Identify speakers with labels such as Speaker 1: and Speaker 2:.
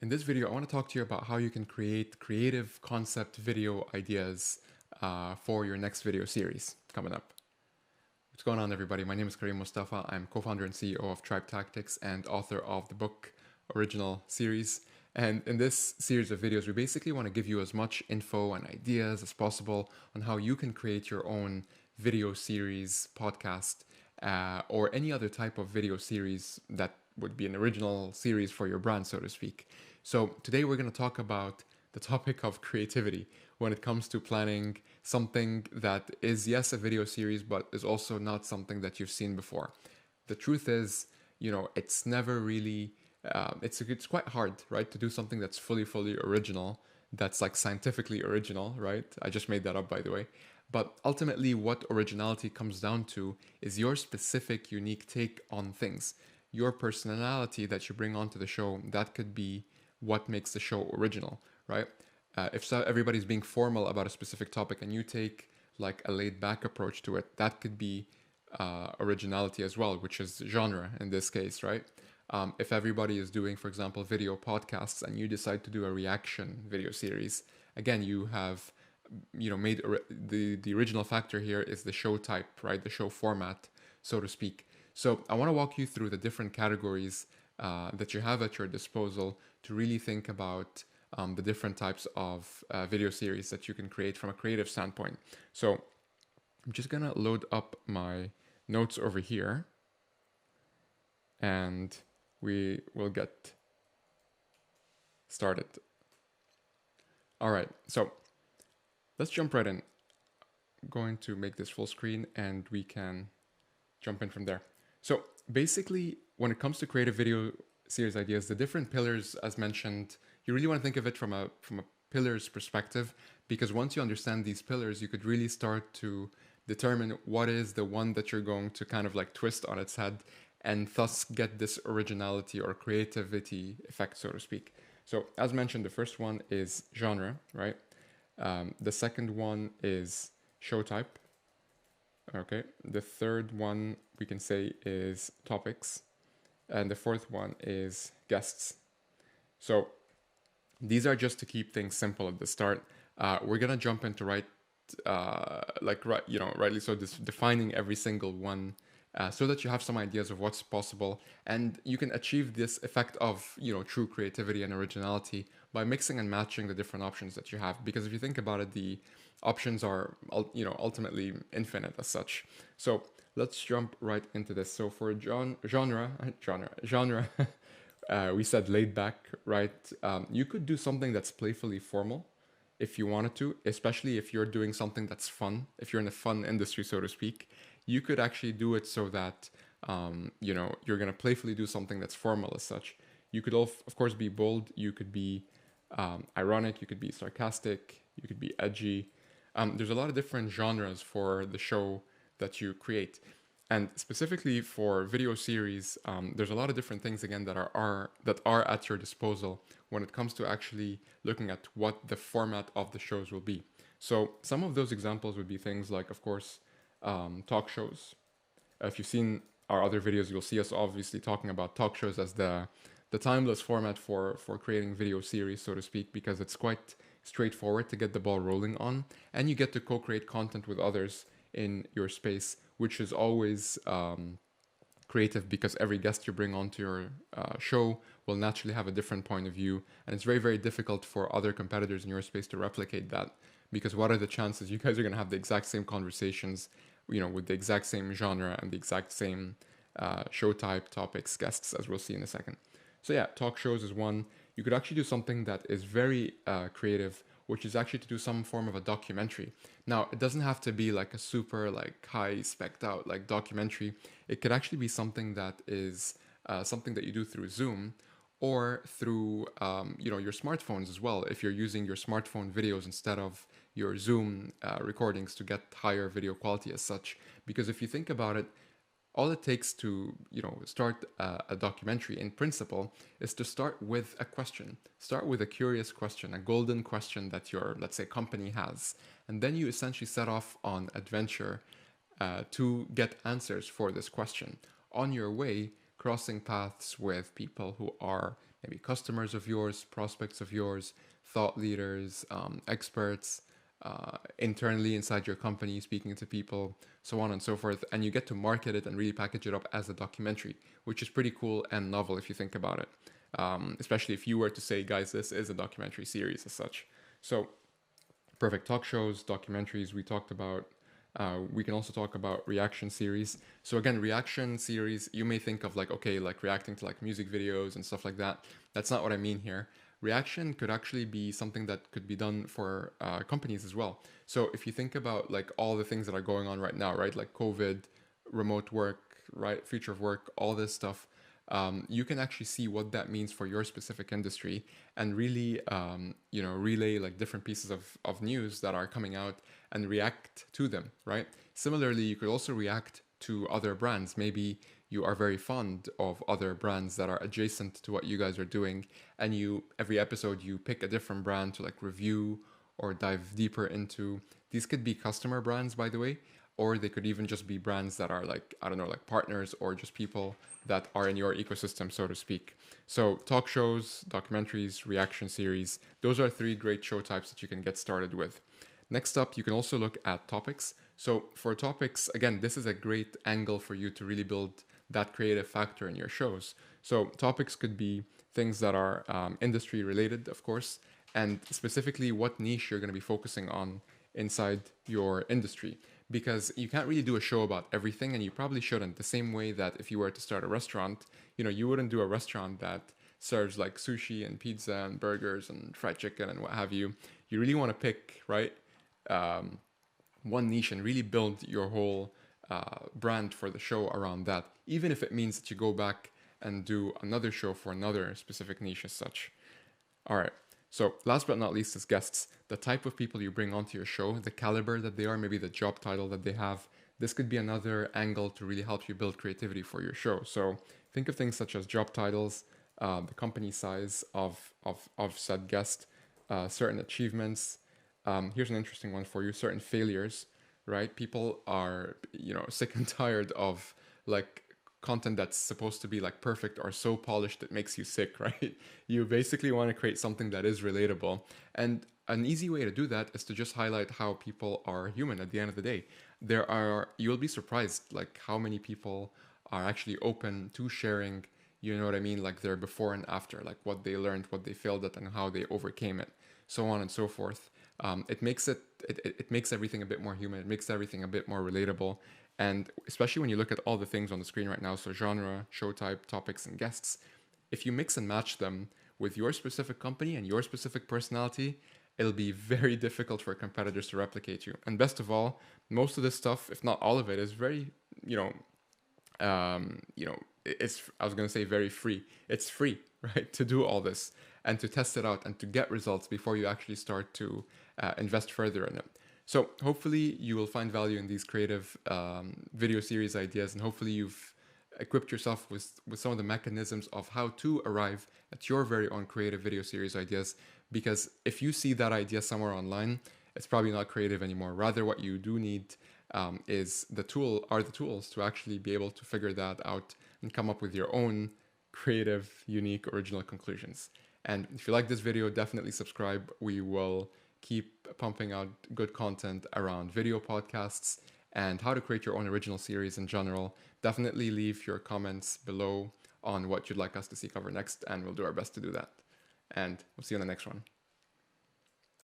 Speaker 1: In this video, I want to talk to you about how you can create creative concept video ideas for your next video series coming up. What's going on, everybody? My name is Karim Mustafa. I'm co-founder and CEO of Tribe Tactics and author of the book Original Series. And in this series of videos, we basically want to give you as much info and ideas as possible on how you can create your own video series, podcast, or any other type of video series that would be an original series for your brand, so to speak. So today we're going to talk about the topic of creativity when it comes to planning something that is, yes, a video series, but is also not something that you've seen before. The truth is, it's never really, it's quite hard, right, to do something that's fully original, that's like scientifically original, right? I just made that up, by the way. But ultimately, what originality comes down to is your specific, unique take on things. Your personality that you bring onto the show, that could be what makes the show original, right? If everybody's being formal about a specific topic and you take like a laid back approach to it, that could be originality as well, which is genre in this case, right? If everybody is doing, for example, video podcasts and you decide to do a reaction video series, again, you have made the original factor here is the show type, right? The show format, so to speak. So I want to walk you through the different categories that you have at your disposal to really think about the different types of video series that you can create from a creative standpoint. So I'm just gonna load up my notes over here and we will get started. All right, so let's jump right in. I'm going to make this full screen and we can jump in from there. So basically, when it comes to creative video series ideas, the different pillars, as mentioned, you really want to think of it from a pillars perspective, because once you understand these pillars, you could really start to determine what is the one that you're going to kind of like twist on its head and thus get this originality or creativity effect, so to speak. So as mentioned, the first one is genre, right? The second one is show type. Okay, the third one we can say is topics, and the fourth one is guests. So these are just to keep things simple at the start. We're gonna jump into rightly so, defining every single one, so that you have some ideas of what's possible, and you can achieve this effect of true creativity and originality by mixing and matching the different options that you have. Because if you think about it, the options are ultimately infinite as such. So let's jump right into this. So for genre, we said laid back, right? You could do something that's playfully formal if you wanted to, especially if you're doing something that's fun. If you're in a fun industry, so to speak, you could actually do it so that you're gonna playfully do something that's formal as such. You could of course be bold. You could be ironic. You could be sarcastic. You could be edgy. There's a lot of different genres for the show that you create. And specifically for video series, there's a lot of different things, again, that are at your disposal when it comes to actually looking at what the format of the shows will be. So some of those examples would be things like, of course, talk shows. If you've seen our other videos, you'll see us obviously talking about talk shows as the timeless format for creating video series, so to speak, because it's quite straightforward to get the ball rolling on, and you get to co-create content with others in your space, which is always creative, because every guest you bring onto your show will naturally have a different point of view, and it's very difficult for other competitors in your space to replicate that, because what are the chances you guys are going to have the exact same conversations, with the exact same genre and the exact same show type, topics, guests, as we'll see in a second. So yeah, talk shows is one. You could actually do something that is very creative, which is actually to do some form of a documentary. Now, it doesn't have to be like a super like high spec'd out like documentary. It could actually be something that is something that you do through Zoom or through your smartphones as well, if you're using your smartphone videos instead of your Zoom recordings to get higher video quality as such. Because if you think about it, all it takes to start a documentary in principle is to start with a question, start with a curious question, a golden question that your, let's say, company has, and then you essentially set off on adventure to get answers for this question. On your way, crossing paths with people who are maybe customers of yours, prospects of yours, thought leaders, experts, internally inside your company, speaking to people, so on and so forth. And you get to market it and really package it up as a documentary, which is pretty cool and novel if you think about it. Especially if you were to say, guys, this is a documentary series as such. So, perfect talk shows, documentaries, we talked about. We can also talk about reaction series. So again, reaction series, you may think of like, okay, like reacting to like music videos and stuff like that. That's not what I mean here. Reaction could actually be something that could be done for companies as well. So if you think about like all the things that are going on right now, right? Like COVID, remote work, right? Future of work, all this stuff. You can actually see what that means for your specific industry and really, relay like different pieces of news that are coming out and react to them, right? Similarly, you could also react to other brands. Maybe you are very fond of other brands that are adjacent to what you guys are doing, and every episode you pick a different brand to like review or dive deeper into. These could be customer brands, by the way, or they could even just be brands that are like, I don't know, like partners or just people that are in your ecosystem, so to speak. So talk shows, documentaries, reaction series, those are three great show types that you can get started with. Next up, you can also look at topics. So for topics, again, this is a great angle for you to really build that creative factor in your shows. So topics could be things that are industry related, of course, and specifically what niche you're going to be focusing on inside your industry, because you can't really do a show about everything, and you probably shouldn't. The same way that if you were to start a restaurant, you wouldn't do a restaurant that serves like sushi and pizza and burgers and fried chicken and what have you. You really want to pick, right, one niche and really build your whole brand for the show around that, even if it means that you go back and do another show for another specific niche as such. All right. So last but not least is guests. The type of people you bring onto your show, the caliber that they are, maybe the job title that they have. This could be another angle to really help you build creativity for your show. So think of things such as job titles, the company size of said guest, certain achievements. Here's an interesting one for you: certain failures, right? People are, sick and tired of like content that's supposed to be like perfect or so polished it makes you sick, right? You basically want to create something that is relatable. And an easy way to do that is to just highlight how people are human at the end of the day. You'll be surprised like how many people are actually open to sharing, you know what I mean, like their before and after, like what they learned, what they failed at, and how they overcame it, so on and so forth. It makes it makes everything a bit more human. It makes everything a bit more relatable. And especially when you look at all the things on the screen right now, so genre, show type, topics, and guests, if you mix and match them with your specific company and your specific personality, it'll be very difficult for competitors to replicate you. And best of all, most of this stuff, if not all of it, is very, it's, I was going to say very free. It's free, right, to do all this and to test it out and to get results before you actually start to invest further in it. So hopefully you will find value in these creative video series ideas, and hopefully you've equipped yourself with some of the mechanisms of how to arrive at your very own creative video series ideas. Because if you see that idea somewhere online, it's probably not creative anymore. Rather, what you do need is the tools to actually be able to figure that out and come up with your own creative, unique, original conclusions. And if you like this video, definitely subscribe. We will keep pumping out good content around video podcasts and how to create your own original series in general. Definitely leave your comments below on what you'd like us to see cover next, and we'll do our best to do that. And we'll see you in the next one.